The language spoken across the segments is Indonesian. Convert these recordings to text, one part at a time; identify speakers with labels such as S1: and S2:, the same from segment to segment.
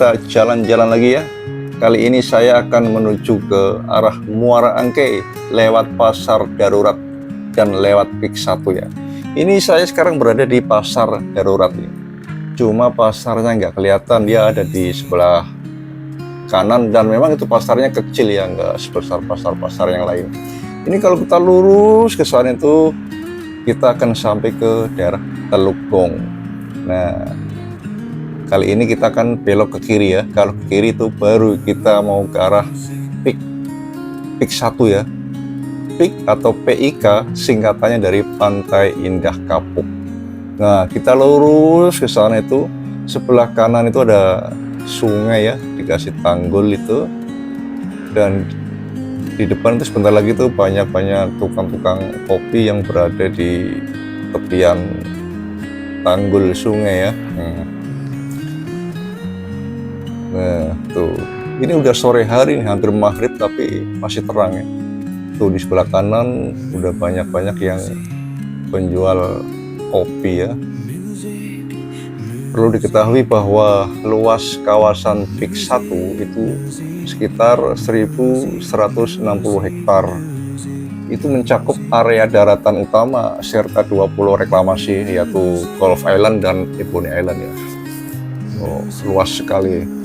S1: kita jalan-jalan lagi ya. Kali ini saya akan menuju ke arah Muara Angke lewat Pasar Darurat dan lewat Pik 1 ya. Ini saya sekarang berada di Pasar Darurat ya. Cuma pasarnya nggak kelihatan, dia ada di sebelah kanan dan memang itu pasarnya kecil ya, nggak sebesar pasar-pasar yang lain. Ini kalau kita lurus ke sana itu kita akan sampai ke daerah Teluk Gong. Nah, kali ini kita akan belok ke kiri ya. Kalau ke kiri itu baru kita mau ke arah Pik 1 ya. Pik atau PIK singkatannya dari Pantai Indah Kapuk. Nah, kita lurus ke sana itu sebelah kanan itu ada sungai ya, dikasih tanggul itu. Dan di depan itu sebentar lagi tuh banyak-banyak tukang-tukang kopi yang berada di tepian tanggul sungai ya. Nah, tuh. Ini udah sore hari nih, hampir maghrib tapi masih terang ya. Tuh di sebelah kanan udah banyak-banyak yang penjual kopi ya. Perlu diketahui bahwa luas kawasan Pik 1 itu sekitar 1160 hektar. Itu mencakup area daratan utama serta 20 reklamasi yaitu Gulf Island dan Ebony Island ya. Oh, luas sekali.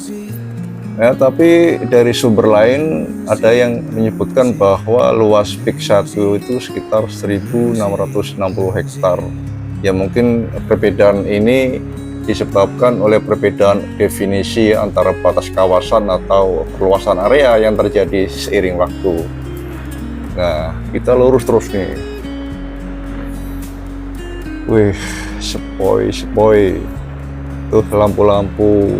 S1: Ya, tapi dari sumber lain ada yang menyebutkan bahwa luas Pik 1 itu sekitar 1660 hektar. Ya mungkin perbedaan ini disebabkan oleh perbedaan definisi antara batas kawasan atau perluasan area yang terjadi seiring waktu. Nah, kita lurus terus nih. Wih, sepoi. Tuh lampu-lampu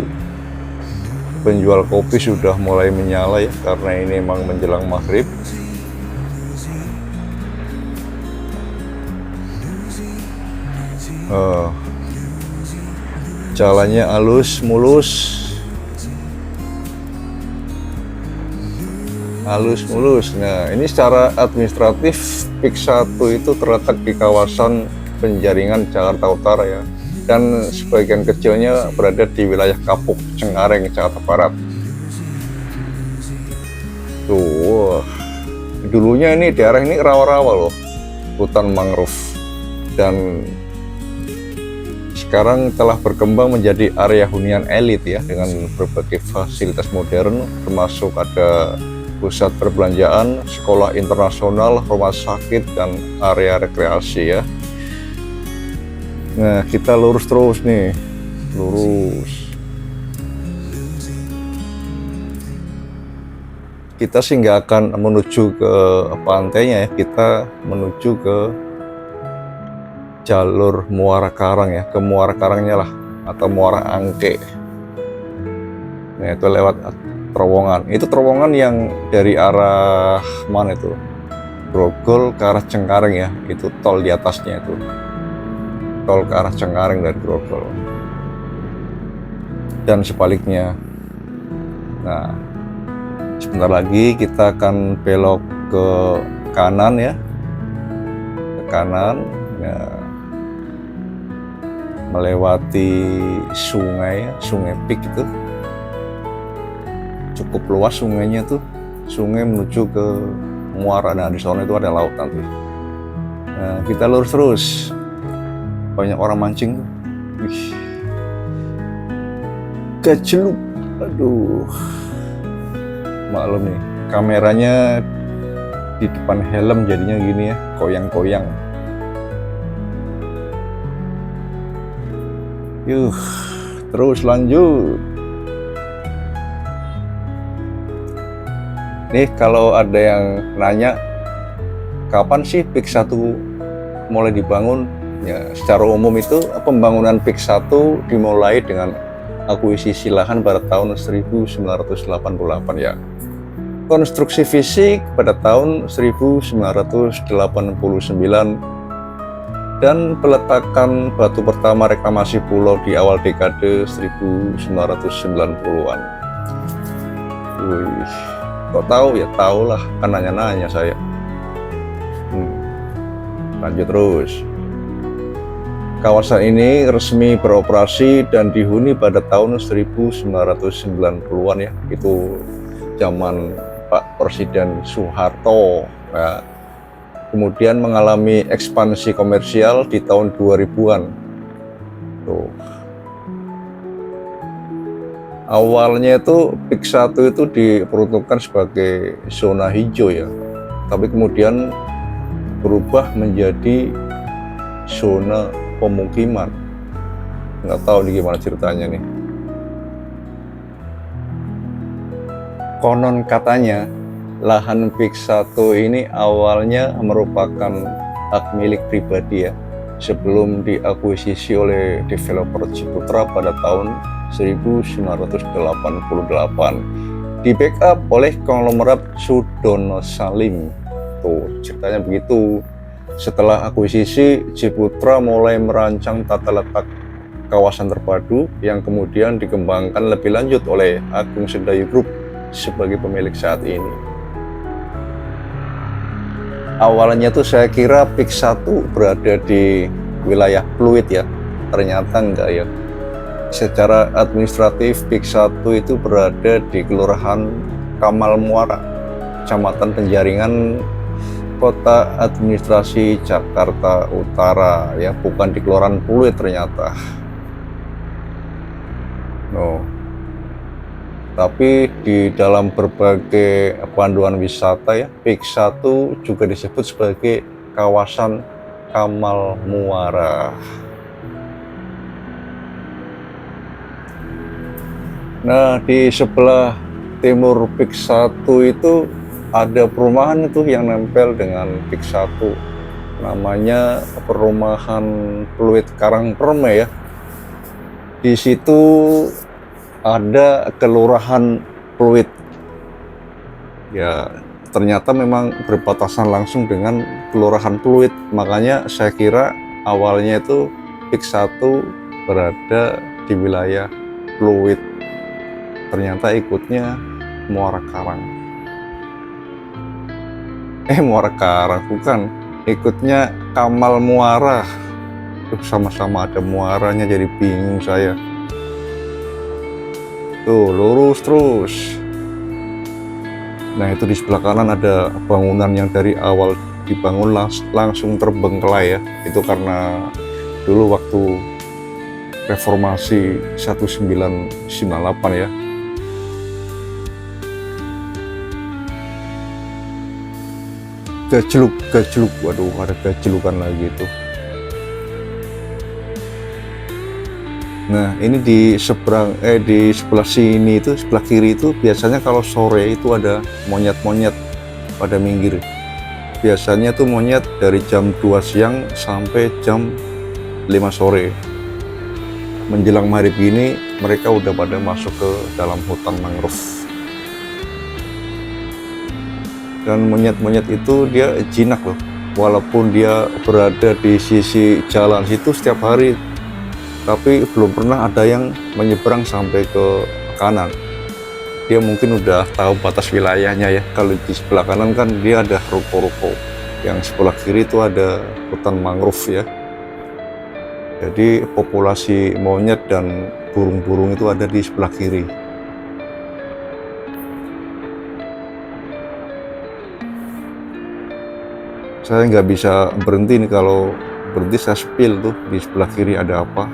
S1: penjual kopi sudah mulai menyala ya, karena ini memang menjelang maghrib. Jalannya halus mulus. Nah, ini secara administratif Pik 1 itu terletak di kawasan Penjaringan, Jakarta Utara ya. Dan sebagian kecilnya berada di wilayah Kapuk, Cengkareng, Jakarta Barat. Tuh, dulunya ini daerah ini rawa-rawa loh, hutan mangrove, dan sekarang telah berkembang menjadi area hunian elit ya, dengan berbagai fasilitas modern, termasuk ada pusat perbelanjaan, sekolah internasional, rumah sakit, dan area rekreasi ya. Nah, kita lurus terus nih, lurus. Kita sih nggak akan menuju ke pantainya ya, kita menuju ke jalur Muara Karang ya, ke Muara Karangnya lah, atau Muara Angke. Nah, itu lewat terowongan. Itu terowongan yang dari arah mana itu? Grogol ke arah Cengkareng ya, itu tol di atasnya itu. Tol ke arah Cengkareng dari Grogol dan sebaliknya. Nah, sebentar lagi kita akan belok ke kanan ya, ke kanan ya, melewati sungai, Sungai Pik itu cukup luas sungainya tuh, sungai menuju ke muara. Nah, di sana itu ada laut nanti. Nah, kita lurus terus. Banyak orang mancing. Wih, keceluk. Aduh, maklum nih, kameranya di depan helm jadinya gini ya, koyang-koyang. Terus lanjut. Nih, kalau ada yang nanya kapan sih Pik 1 mulai dibangun? Ya, secara umum itu pembangunan Pik 1 dimulai dengan akuisisi lahan pada tahun 1988 ya. Konstruksi fisik pada tahun 1989 dan peletakan batu pertama reklamasi pulau di awal dekade 1990-an. Wih, kok tahu ya? Tahu lah, kan nanya-nanya saya. Lanjut terus. Kawasan ini resmi beroperasi dan dihuni pada tahun 1990-an ya. Itu zaman Pak Presiden Soeharto. Ya. Kemudian mengalami ekspansi komersial di tahun 2000-an. Tuh. Awalnya itu PIK 1 itu diperuntukkan sebagai zona hijau ya. Tapi kemudian berubah menjadi zona pemukiman. Nggak tahu nih gimana ceritanya nih. Konon katanya lahan PIK 1 ini awalnya merupakan hak milik pribadi ya, sebelum diakuisisi oleh developer Ciputra pada tahun 1988, di backup oleh konglomerat Sudono Salim. Tuh ceritanya begitu. Setelah akuisisi, Ciputra mulai merancang tata letak kawasan terpadu yang kemudian dikembangkan lebih lanjut oleh Agung Sedayu Group sebagai pemilik saat ini. Awalnya tuh saya kira PIK 1 berada di wilayah Pluit ya, ternyata enggak ya. Secara administratif PIK 1 itu berada di Kelurahan Kamal Muara, Kecamatan Penjaringan, Kota Administrasi Jakarta Utara ya, bukan di Kelurahan Pluit ternyata. No. Tapi di dalam berbagai panduan wisata ya, PIK 1 juga disebut sebagai kawasan Kamal Muara. Nah, di sebelah timur PIK 1 itu ada perumahan itu yang nempel dengan PIK 1, namanya perumahan Pluit Karangperme ya. Di situ ada kelurahan Pluit ya, ternyata memang berbatasan langsung dengan kelurahan Pluit, makanya saya kira awalnya itu PIK 1 berada di wilayah Pluit, ternyata ikutnya Muara Karang. Muara Karang bukan, ikutnya Kamal Muara. Sama-sama ada muaranya, jadi bingung saya. Tuh lurus terus. Nah itu di sebelah kanan ada bangunan yang dari awal dibangun langsung terbengkelai ya. Itu karena dulu waktu reformasi 1998 ya. Gajluk, waduh ada gajlukan lagi tuh. Nah ini di sebelah sini itu, sebelah kiri itu biasanya kalau sore itu ada monyet-monyet pada minggir. Biasanya tuh monyet dari jam 2 siang sampai jam 5 sore. Menjelang maghrib gini mereka udah pada masuk ke dalam hutan mangrove. Dan monyet-monyet itu dia jinak loh, walaupun dia berada di sisi jalan situ setiap hari, tapi belum pernah ada yang menyeberang sampai ke kanan. Dia mungkin udah tahu batas wilayahnya ya. Kalau di sebelah kanan kan dia ada ruko-ruko, yang sebelah kiri itu ada hutan mangrove ya. Jadi populasi monyet dan burung-burung itu ada di sebelah kiri. Saya nggak bisa berhenti nih, kalau berhenti saya spill tuh di sebelah kiri ada apa.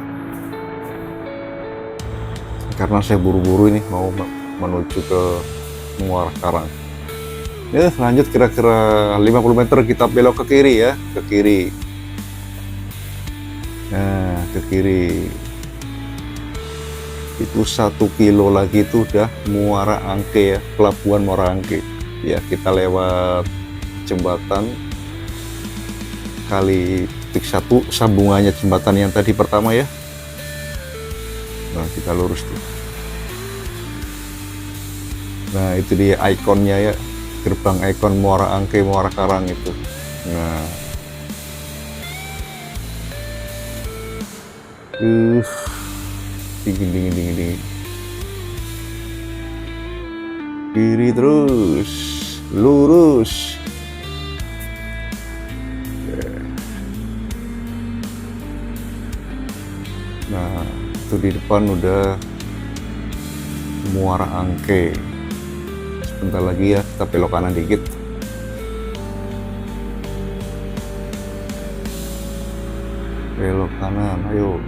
S1: Karena saya buru-buru ini mau menuju ke Muara Karang. Ya lanjut kira-kira 50 meter kita belok ke kiri ya, ke kiri. Nah ke kiri. Itu 1 kilo lagi itu udah Muara Angke ya, pelabuhan Muara Angke. Ya kita lewat jembatan Kali PIK 1, sambungannya jembatan yang tadi pertama ya. Nah kita lurus tuh. Nah itu dia ikonnya ya, gerbang ikon Muara Angke, Muara Karang itu. Nah dingin. Kiri terus, lurus. Itu di depan udah Muara Angke. Sebentar lagi ya, kita belok kanan dikit. Belok kanan, ayo.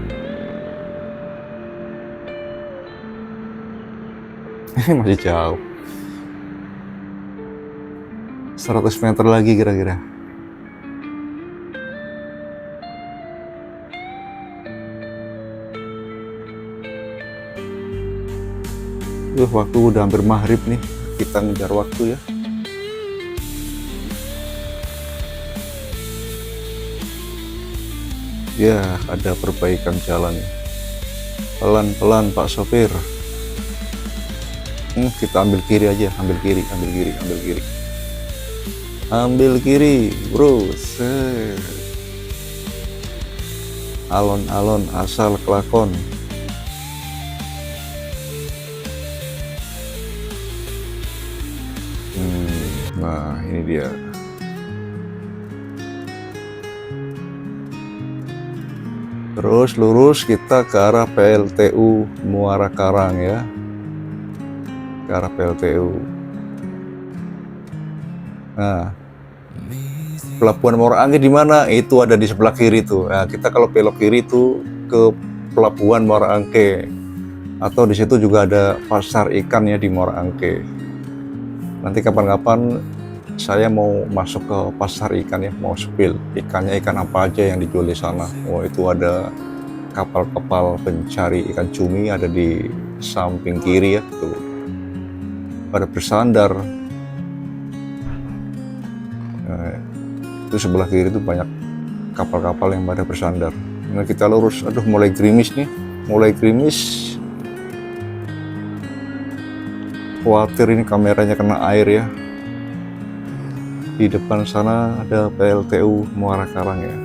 S1: Masih jauh. 100 meter lagi kira-kira. Waktu udah hampir maghrib nih. Kita ngejar waktu ya. Ya, ada perbaikan jalan. Pelan-pelan Pak sopir. Kita ambil kiri aja, ambil kiri. Ambil kiri, bro. Alon-alon asal kelakon. Nah, ini dia. Terus lurus kita ke arah PLTU Muara Karang ya. Ke arah PLTU. Nah, Pelabuhan Muara Angke di mana? Itu ada di sebelah kiri tuh. Nah, kita kalau belok kiri tuh ke Pelabuhan Muara Angke. Atau di situ juga ada pasar ikan ya di Muara Angke. Nanti kapan-kapan saya mau masuk ke pasar ikan ya, mau spill ikannya, ikan apa aja yang dijual di sana. Oh, itu ada kapal-kapal pencari ikan cumi ada di samping kiri ya, tuh. Pada bersandar. Nah, itu sebelah kiri itu banyak kapal-kapal yang pada bersandar. Nah, kita lurus, aduh mulai gerimis nih, khawatir ini kameranya kena air ya. Di depan sana ada PLTU Muara Karang ya.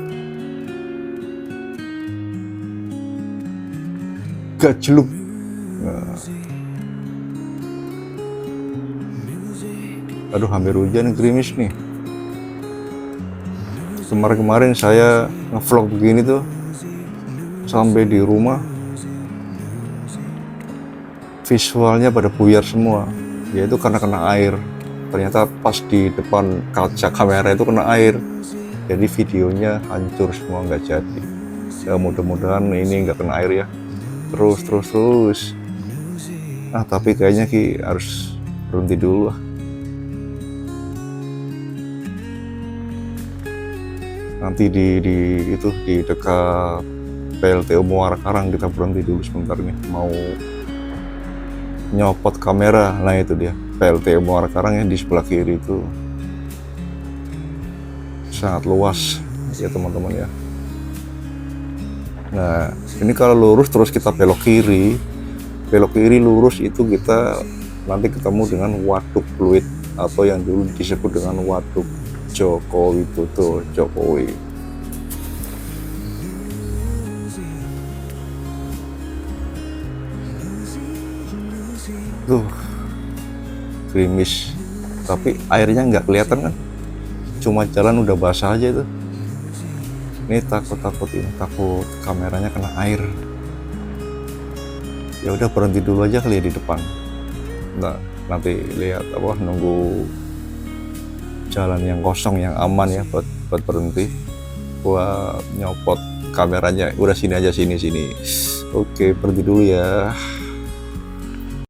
S1: Gajluk. Nah. Aduh hampir hujan, gerimis nih. Kemarin saya ngevlog begini tuh sampai di rumah visualnya pada buyar semua, yaitu karena kena air. Ternyata pas di depan kaca kamera itu kena air, jadi videonya hancur semua, nggak jadi. Ya mudah-mudahan ini nggak kena air ya. Terus. Tapi kayaknya Ki harus berhenti dulu lah. Nanti di dekat PLTU Muara Karang kita berhenti dulu sebentar nih, mau nyopot kamera. Nah itu dia PLTU Muara Karang yang di sebelah kiri itu sangat luas ya teman-teman ya. Nah ini kalau lurus terus kita belok kiri lurus itu kita nanti ketemu dengan Waduk Pluit atau yang dulu disebut dengan Waduk Jokowi Dodo Jokowi. Tuh gerimis, tapi airnya nggak kelihatan kan, cuma jalan udah basah aja itu. Ini takut kameranya kena air. Ya udah berhenti dulu aja kali ya di depan. Nah, nanti lihat nunggu jalan yang kosong yang aman ya buat berhenti, buat nyopot kameranya. Udah sini aja, sini. Oke, berhenti dulu ya.